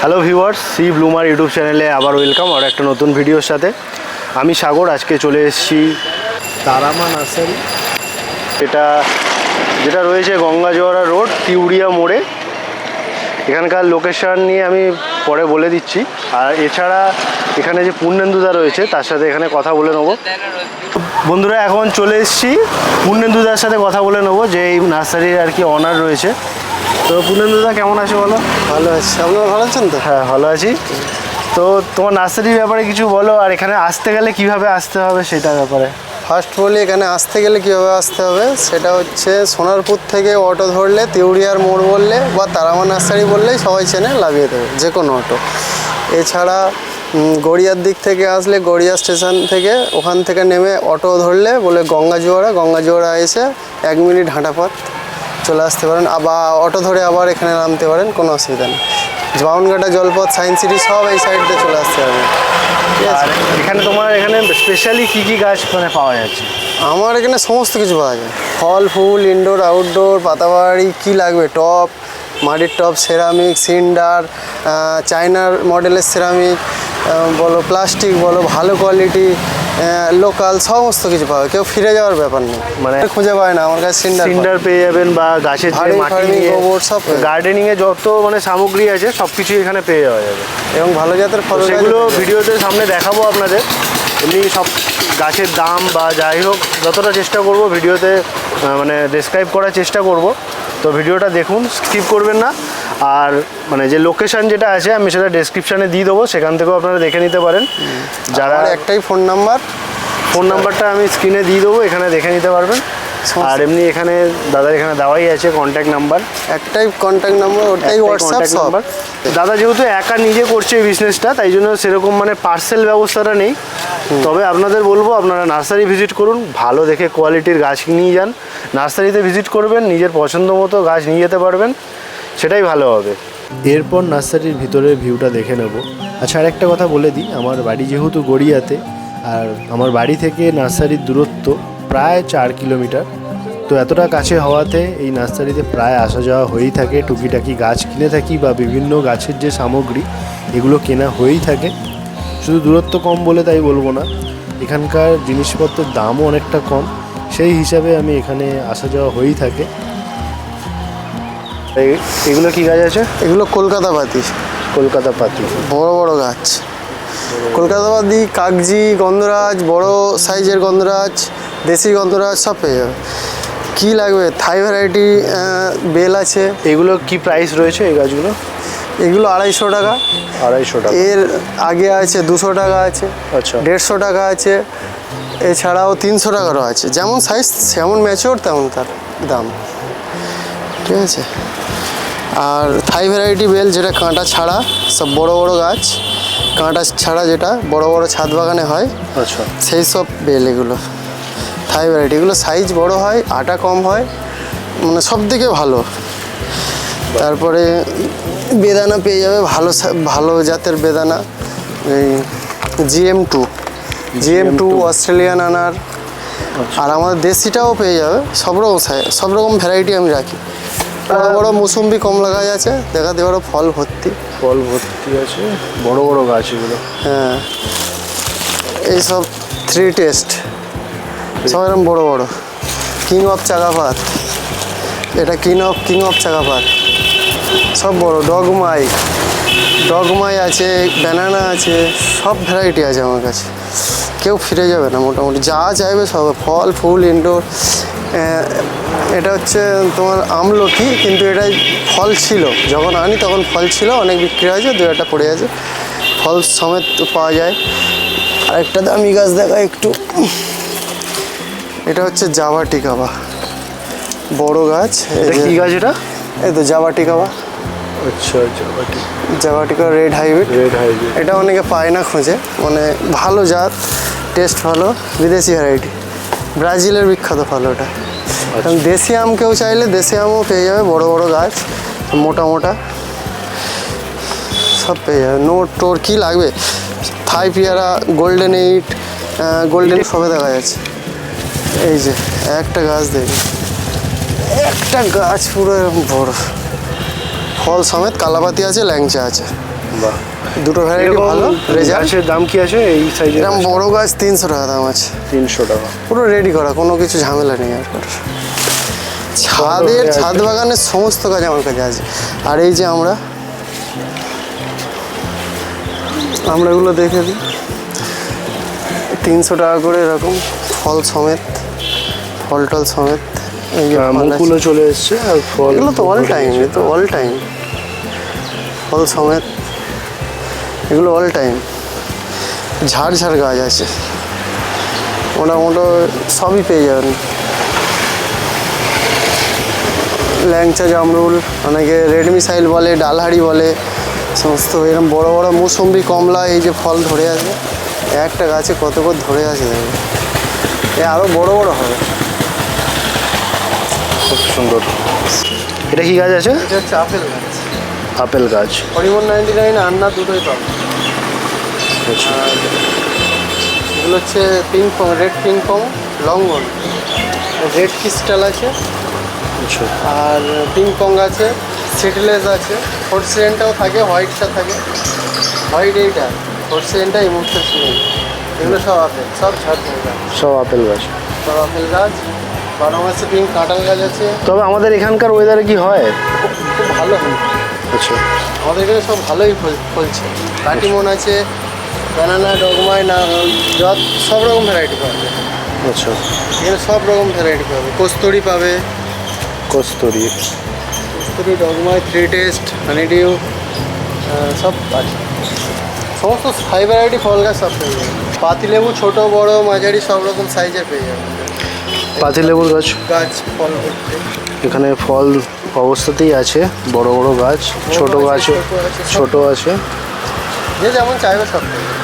Hello viewers, sea bloomer YouTube চ্যানেলে আবার welcome আর একটা নতুন ভিডিওর সাথে। আমি সাগর, আজকে চলে এসেছি তারামা নার্সারি, যেটা রয়েছে গঙ্গাজোয়ারা রোড, তিউড়িয়া মোড়ে। এখানকার লোকেশান নিয়ে আমি পরে বলে দিচ্ছি। আর এছাড়া এখানে যে পূর্ণেন্দুদা রয়েছে তার সাথে এখানে কথা বলে নেবো। বন্ধুরা, এখন চলে এসেছি পূর্ণেন্দুদার সাথে কথা বলে নেবো, যে এই নার্সারির আর কি অনার রয়েছে। তো পূর্ণেন্দুদা কেমন আছে বলো? ভালো আছি। আপনারা ভালো আছেন তো? হ্যাঁ, ভালো আছি। তো তোমার নার্সারির ব্যাপারে কিছু বলো, আর এখানে আসতে গেলে কিভাবে আসতে হবে সেটার ব্যাপারে। ফার্স্ট বলি, এখানে আসতে গেলে কীভাবে আসতে হবে সেটা হচ্ছে সোনারপুর থেকে অটো ধরলে তিউড়িয়ার মোড় বললে বা তারামা নার্সারি বললেই সবাই চেনে, লাগিয়ে দেবে যে কোনো অটো। এছাড়া গড়িয়ার দিক থেকে আসলে গড়িয়া স্টেশন থেকে ওখান থেকে নেমে অটো ধরলে বলে গঙ্গাজোয়ারা এসে 1 মিনিট হাঁটা পথ চলে আসতে পারেন। আবার অটো ধরে আবার এখানে নামতে পারেন, কোনো অসুবিধা নেই। বাউনঘাটা, জলপথ, সায়েন্স সিটি সব এই সাইড দিয়ে চলে আসতে পারবেন। আর এখানে তোমার এখানে স্পেশালি কী কী গাছ মানে পাওয়া যাচ্ছে? আমার এখানে সমস্ত কিছু পাওয়া যায়, ফল ফুল, ইনডোর আউটডোর, পাতাবাড়ি, কী লাগবে, টপ, মাটির টপ, সেরামিক, সিন্ডার, চায়নার মডেলের সেরামিক বলো, প্লাস্টিক বলো, ভালো কোয়ালিটি, লোকাল, সমস্ত কিছু পাবে। কেউ ফিরে যাওয়ার ব্যাপার নেই, মানে খুঁজে পায় না আমার কাছে। সিন্ডার পেয়ে যাবেন, বা গাছের যে মাটি নিয়ে গোবর সব, গার্ডেনিংয়ে যত মানে সামগ্রী আছে সব কিছুই এখানে পেয়ে যাওয়া যাবে। এবং ভালো জাতের ফল, সেগুলো ভিডিওতে সামনে দেখাবো আপনাদের। এমনি সব গাছের দাম বা যাই হোক যতটা চেষ্টা করব ভিডিওতে মানে ডেসক্রাইব করার চেষ্টা করব। তো ভিডিওটা দেখুন, স্কিপ করবেন না। আর মানে যে লোকেশান যেটা আছে আমি সেটা ডেসক্রিপশানে দিয়ে দেবো, সেখান থেকেও আপনারা দেখে নিতে পারেন। যারা একটাই ফোন নাম্বারটা আমি স্ক্রিনে দিয়ে দেবো, এখানে দেখে নিতে পারবেন। আর এমনি এখানে দাদার এখানে দেওয়াই আছে কন্ট্যাক্ট নাম্বার, একটাই কন্ট্যাক্ট নাম্বার, ওটাই হোয়াটসঅ্যাপ নাম্বার। দাদা যেহেতু একা নিজে করছে এই বিজনেসটা, তাই জন্য সেরকম মানে পার্সেল ব্যবস্থাটা নেই। তবে আপনাদের বলবো, আপনারা নার্সারি ভিজিট করুন, ভালো দেখে কোয়ালিটির গাছ নিয়ে যান। নার্সারিতে ভিজিট করবেন, নিজের পছন্দ মতো গাছ নিয়ে যেতে পারবেন, সেটাই ভালো হবে। এরপর নার্সারির ভিতরের ভিউটা দেখে নেব। আচ্ছা, আর একটা কথা বলে দিই, আমার বাড়ি যেহেতু গড়িয়াতে, আর আমার বাড়ি থেকে নার্সারির দূরত্ব প্রায় 4 কিলোমিটার। তো এতটা কাছে হওয়াতে এই নার্সারিতে প্রায় আসা যাওয়া হয়েই থাকে। টুকিটাকি গাছ কিনে থাকি বা বিভিন্ন গাছের যে সামগ্রী এগুলো কেনা হয়েই থাকে। শুধু দূরত্ব কম বলে তাই বলবো না, এখানকার জিনিসপত্রের দামও অনেকটা কম। সেই হিসাবে আমি এখানে আসা যাওয়া হয়েই থাকে। এগুলো কি গাছ আছে? এগুলো কলকাতা পাতি, বড় বড় গাছ। কলকাতা পাতি, কাগজি, গন্ধরাজ, বড় সাইজের গন্ধরাজ, দেশি গন্ধরাজ সব পেয়ে যাবে। কী লাগবে, থাই ভ্যারাইটি বেল আছে। এগুলো কি প্রাইস রয়েছে এই গাছগুলো? এগুলো 250 টাকা। 250 টাকা। এর আগে আছে 200 টাকা আছে, আচ্ছা, 150 টাকা আছে। এছাড়াও 300 টাকারও আছে। যেমন সাইজ যেমন ম্যাচিওর তেমন তার দাম, ঠিক আছে। আর থাই ভ্যারাইটি বেল, যেটা কাঁটা ছাড়া, সব বড় বড় গাছ, কাঁটা ছাড়া যেটা বড় বড় ছাদ বাগানে হয়, আচ্ছা, সেই সব বেল এগুলো থাই ভ্যারাইটি। এগুলো সাইজ বড় হয়, আটা কম হয়, মানে সব থেকে ভালো। তারপরে বেদানা পেয়ে যাবে, ভালো জাতের বেদানা, এই GM2 অস্ট্রেলিয়ান আনার। আর আমাদের দেশিটাও পেয়ে যাবে। সব রকম ভ্যারাইটি আমি রাখি। বড় বড় মুসম্বি কমলা গাছ আছে, দেখাতে পারো, ফল ভর্তি আছে, বড় বড় গাছ এগুলো। হ্যাঁ, এইসব 3 টেস্ট সব এরকম বড় বড়। কিং অফ চাগাপাত, এটা কিং অফ চাগাপাত, সব বড়। ডগমাই আছে, ব্যানানা আছে, সব ভ্যারাইটি আছে আমার কাছে। কেউ ফিরে যাবে না, মোটামুটি যা চাইবে সব, ফল ফুল, ইনডোর। এটা হচ্ছে তোমার আমলকি, কিন্তু এটাই ফল ছিল যখন আনি, তখন ফল ছিল, অনেক বিক্রি হয়েছে, 2-1টা পড়ে আছে। ফল সমেত পাওয়া যায়। আরেকটা দামি গাছ দেখা একটু, এটা হচ্ছে জাভাটিকাবা, বড় গাছ। কি গাছ এটা? এই তো জাভাটিকাবা। আচ্ছা, জাভাটিকা রেড হাইব্রিড। এটা অনেকে পায় না খুঁজে, মানে ভালো জাত, টেস্ট ভালো, বিদেশি ভ্যারাইটি, ব্রাজিলের বিখ্যাত ফল ওটা। কারণ দেশি আম কেউ চাইলে দেশি আমও পেয়ে যাবে, বড় বড় গাছ, মোটা সব পেয়ে যাবে। নোট টোর কী লাগবে, থাই পেয়ারা, গোল্ডেন সবে দেখা যাচ্ছে। এই যে একটা গাছ দেখবে, একটা গাছ পুরো এরকম বড়, ফল সমেত, কালাপাতি আছে, ল্যাংচা আছে, বাহ, দুটো ভ্যারাইটি এরকম ভালো রেজাল্ট। গাছের দাম কি আছে এই সাইজের? এরকম বড় গাছ 300 টাকা দাম আছে, 300 টাকা। পুরো রেডি করা, কোনো কিছু ঝামেলা নেই আর কোনো। ছাদের ছাদ বাগানের সমস্ত কাজ আমার কাছে আছে। আর এই যে আমরা এগুলো দেখে দিই, 300 টাকা করে এরকম ফল সমেত, ফল টল সমেত। এই যে ফল আছে। মুকুলও চলে এসছে আর ফল, এগুলো তো অল টাইম, এ তো অল টাইম ফল সমেত, এগুলো অল টাইম। ঝাড় ঝাড় গাছ আছে, মোটামুটি সবই পেয়ে যাবেন। ল্যাংচা জামরুল, অনেকে রেড মিসাইল বলে, ডালহাড়ি বলে, সমস্ত এরকম বড় বড় মৌসুম্বি, কমলা, এই যে ফল ধরে আছে একটা গাছে কত করে ধরে আছে দেখো, এ আরও বড় বড় হবে। খুব সুন্দর। এটা কি গাছ আছে? এটা হচ্ছে আপেল গাছ, আপেল গাছ। হরিমন 99 আন্না দুটোই পাবে। আচ্ছা, আর এগুলো হচ্ছে ping pong, red ping pong, লঙ্ঘন, রেড ক্রিস্টাল আছে, আচ্ছা, আর পিং পং আছে, সিডলেস আছে, ফোর্সেনটাও থাকে, হোয়াইটটা থাকে। হোয়াইট এইটা, ফোর্সেনটা এই মুহূর্তে নেই। এগুলো সব আপেল, সব ঝাড়খণ্ড গাছ, সব আপেল গাছ। সব আপেল গাছ। 12 মাসে পিঙ্ক কাঁঠাল গাছ আছে। তবে আমাদের এখানকার ওয়েদারে কি হয়? খুব ভালো হয় আচ্ছা, আমাদের এখানে, সব ভালোই ফলছে। কাটিমন আছে, ব্যানানা, ডগমাই, না যত সব রকম ভ্যারাইটি পাবে আচ্ছা, এখানে, সব রকম ভ্যারাইটি পাবে। কস্তুরি পাবে, কস্তুরি, কস্তুরি, ডগমাই, 3 টেস্ট, হানিডিউ, সব আছে। সমস্ত হাই ভ্যারাইটি ফল গাছ সব পেয়ে যাবে। পাতিলেবু ছোট বড় মাঝারি সব রকম সাইজের পেয়ে যাবে। পাতিলেবুর গাছ। গাছ ফল করতে এখানে ফল অবস্থাতেই আছে, বড় বড় গাছ, ছোট গাছ, ছোট আছে। যে যেমন চাইবে সব পেয়ে যাবে।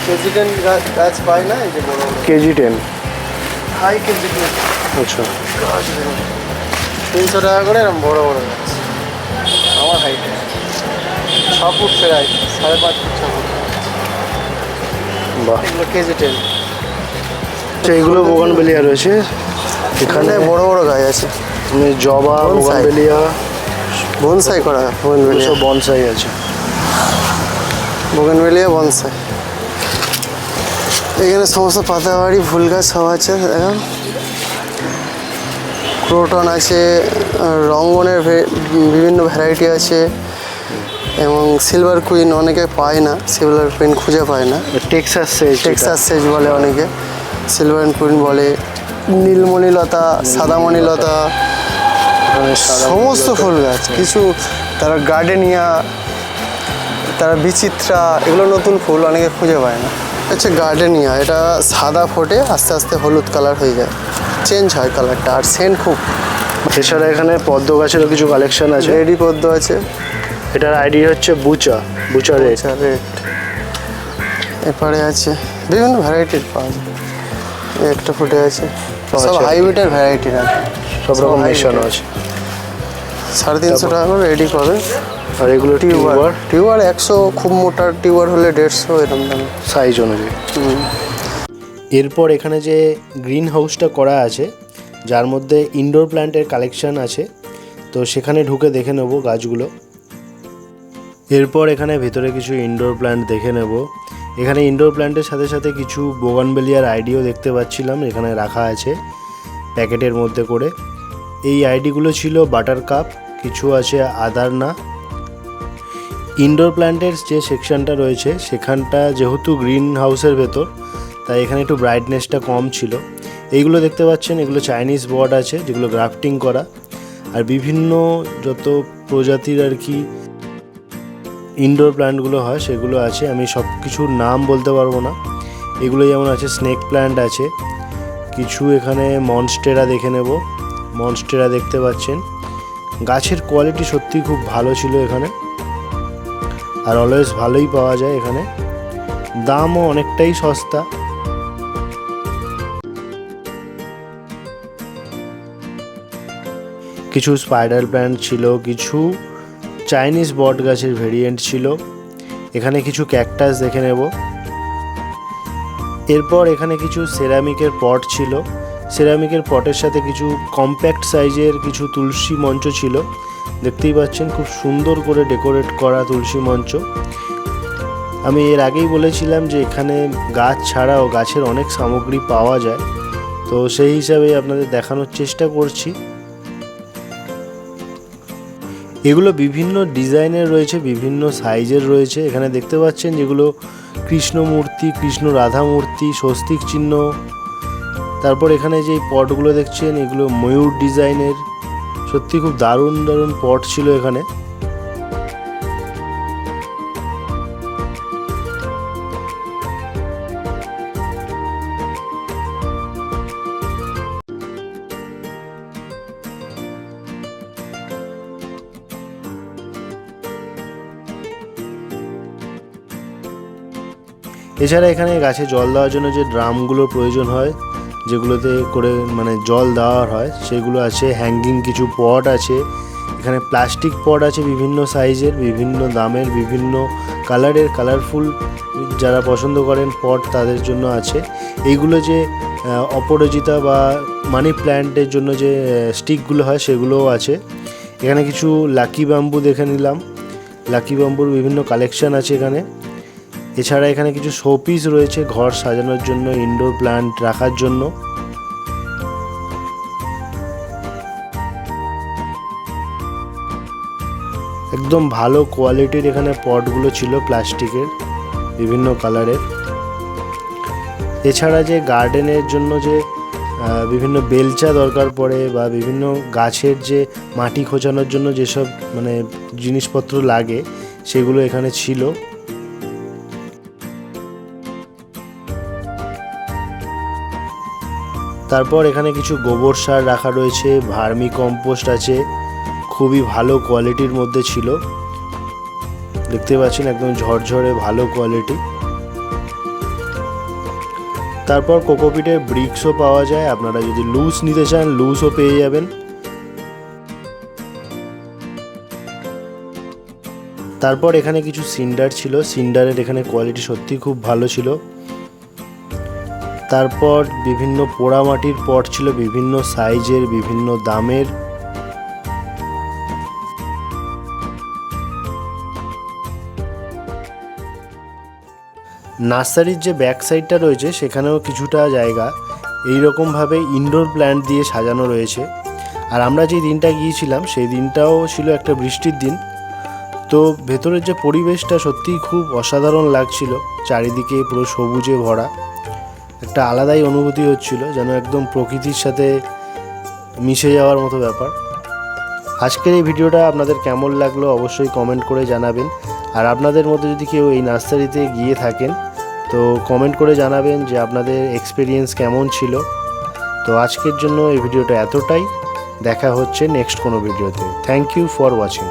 কেজি 10 গাছ পায় না, এই যে বড় বড় কেজি 10। হাই কেজি 10 আচ্ছা, গাছ দেখুন, 300 টাকা করে এরকম বড় বড় গাছ। আমার হাইটে 6 ফুট সে হাইট, 5.5 ফুট 6 ফুট। বাহ। এগুলো কেজি 10। আচ্ছা, এগুলো বোগানভেলিয়া রয়েছে এখানে এখানে। বড় বড় গাছ আছে, জবা, বনসাই। বোগানভেলিয়া, বনসাই করা, বোগেনভেলিয়া, সব বনসাই আছে। Bougainvillea bonsai. এখানে সমস্ত পাতাবাড়ি, ফুল গাছ সব আছে। এখন ক্রোটন আছে, রঙ্গনের বিভিন্ন ভ্যারাইটি আছে, এবং সিলভার কুইন অনেকে পায় না, সিলভার কুইন খুঁজে পায় না। টেক্সাস সেজ, টেক্সাস সেজ বলে অনেকে, সিলভার কুইন বলে, নীলমণিলতা, সাদামণিলতা, সমস্ত ফুল গাছ। কিছু তারা গার্ডেনিয়া, তারা বিচিত্রা, এগুলো নতুন ফুল অনেকে খুঁজে পায় না। হচ্ছে গার্ডেনিয়া, এটা সাদা ফোটে আস্তে আস্তে হলুদ কালার হয়ে যায়, চেঞ্জ হয় কালারটা, আর সেন্ট খুব। এছাড়া এখানে পদ্ম গাছেরও কিছু কালেকশন আছে। রেডি পদ্ম আছে, এটার আইডি হচ্ছে বুচা রেড। আচ্ছা রেড। এরপরে আছে বিভিন্ন ভ্যারাইটির পাওয়া যায়, এই একটা ফুটে আছে, সব আচ্ছা। হাইব্রিডের ভ্যারাইটি আছে, সব রকম hybrid মেশানো আছে। 350 টাকা করে রেডি পাবে। আর এগুলো টিউবার, টিউবার 100, খুব মোটা টিউবার হলে 150 এরকম দাম। সাইজ অনুযায়ী। এরপর এখানে যে গ্রিন হাউসটা করা আছে, যার মধ্যে ইনডোর প্ল্যান্টের কালেকশন আছে, তো সেখানে ঢুকে দেখে নেব গাছগুলো। এরপর এখানে ভেতরে কিছু ইনডোর প্ল্যান্ট দেখে নেব। এখানে ইনডোর প্ল্যান্টের সাথে সাথে কিছু বোগানভেলিয়ার আইডিও দেখতে পাচ্ছিলাম এখানে রাখা আছে প্যাকেটের মধ্যে করে। এই আইডিগুলো ছিল বাটার কাপ, কিছু আছে আদারনা। ইনডোর প্ল্যান্টের যে সেকশনটা রয়েছে সেখানটা যেহেতু গ্রিন হাউসের ভেতর, তাই এখানে একটু ব্রাইটনেসটা কম ছিল। এইগুলো দেখতে পাচ্ছেন, এগুলো চাইনিজ বড আছে যেগুলো গ্রাফটিং করা, আর বিভিন্ন যত প্রজাতির আর কি ইনডোর প্ল্যান্টগুলো হয় সেগুলো আছে। আমি সব কিছুর নাম বলতে পারবো না। এগুলো যেমন আছে স্নেক প্ল্যান্ট আছে, কিছু এখানে মনস্টেরা দেখে নেব। মনস্টেরা দেখতে পাচ্ছেন, গাছের কোয়ালিটি সত্যিই খুব ভালো ছিল এখানে, আর অলওয়েজ ভালোই পাওয়া যায় এখানে, দামও অনেকটাই সস্তা। কিছু স্পাইডার প্ল্যান্ট ছিল, কিছু চাইনিজ বট গাছের ভেরিয়েন্ট ছিল। এখানে কিছু ক্যাকটাস দেখে নেব। এরপর এখানে কিছু সেরামিকের পট ছিল, সেরামিকের পটের সাথে কিছু কম্প্যাক্ট সাইজের কিছু তুলসী মঞ্চ ছিল, দেখতেই পাচ্ছেন খুব সুন্দর করে ডেকোরেট করা তুলসী মঞ্চ। আমি এর আগেই বলেছিলাম যে এখানে গাছ ছাড়াও গাছের অনেক সামগ্রী পাওয়া যায়, তো সেই হিসাবে আপনাদের দেখানোর চেষ্টা করছি। এগুলো বিভিন্ন ডিজাইনের রয়েছে, বিভিন্ন সাইজের রয়েছে। এখানে দেখতে পাচ্ছেন যেগুলো কৃষ্ণ মূর্তি, কৃষ্ণ রাধা মূর্তি, স্বস্তিক চিহ্ন। তারপর এখানে যে পটগুলো দেখছেন এগুলো ময়ূর ডিজাইনের। সত্যি খুব দারুণ দারুণ পট ছিল এখানে। এছাড়া এখানে গাছে জল দেওয়ার জন্য যে ড্রামগুলোর প্রয়োজন হয়, যেগুলোতে করে মানে জল দেওয়া হয়, সেগুলো আছে। হ্যাঙ্গিং কিছু পট আছে এখানে, প্লাস্টিক পট আছে বিভিন্ন সাইজের, বিভিন্ন দামের, বিভিন্ন কালারের, কালারফুল যারা পছন্দ করেন পট তাদের জন্য আছে। এইগুলো যে অপরাজিতা বা মানি প্ল্যান্টের জন্য যে স্টিকগুলো হয় সেগুলোও আছে। এখানে কিছু লাকি ব্যাম্বু দেখে নিলাম, লাকি ব্যাম্বুর বিভিন্ন কালেকশন আছে এখানে। এছাড়া এখানে কিছু শোপিস রয়েছে ঘর সাজানোর জন্য, ইনডোর প্ল্যান্ট রাখার জন্য। একদম ভালো কোয়ালিটির এখানে পটগুলো ছিল, প্লাস্টিকের বিভিন্ন কালারের। এছাড়া যে গার্ডেনের জন্য যে বিভিন্ন বেলচা দরকার পড়ে বা বিভিন্ন গাছের যে মাটি খোঁচানোর জন্য যেসব মানে জিনিসপত্র লাগে সেগুলো এখানে ছিল। তারপর এখানে কিছু গোবর সার রাখা রয়েছে, ভার্মি কম্পোস্ট আছে, খুবই ভালো কোয়ালিটির মধ্যে ছিল। দেখতে পাচ্ছেন একদম ঝরঝরে ভালো কোয়ালিটি। তারপর কোকোপিটের ব্রিক্সও পাওয়া যায়, আপনারা যদি লুজ নিতে চান লুজও পেয়ে যাবেন। তারপর এখানে কিছু সিন্ডার ছিল, সিন্ডারের এখানে কোয়ালিটি সত্যি খুব ভালো ছিল। তারপর বিভিন্ন পোড়ামাটির পট ছিল, বিভিন্ন সাইজের, বিভিন্ন দামের। নার্সারির যে ব্যাক সাইডটা রয়েছে সেখানেও কিছুটা জায়গা এইরকমভাবে ইনডোর প্ল্যান্ট দিয়ে সাজানো রয়েছে। আর আমরা যে দিনটা গিয়েছিলাম সেই দিনটাও ছিল একটা বৃষ্টির দিন, তো ভেতরের যে পরিবেশটা সত্যিই খুব অসাধারণ লাগছিল, চারিদিকে পুরো সবুজে ভরা, একটা আলাদাই অনুভূতি হচ্ছিল, যেন একদম প্রকৃতির সাথে মিশে যাওয়ার মতো ব্যাপার। আজকের এই ভিডিওটা আপনাদের কেমন লাগলো অবশ্যই কমেন্ট করে জানাবেন। আর আপনাদের মধ্যে যদি কেউ এই নার্সারিতে গিয়ে থাকেন তো কমেন্ট করে জানাবেন যে আপনাদের এক্সপিরিয়েন্স কেমন ছিল। তো আজকের জন্য এই ভিডিওটা এতটাই, দেখা হচ্ছে নেক্সট কোনো ভিডিওতে। Thank you for watching.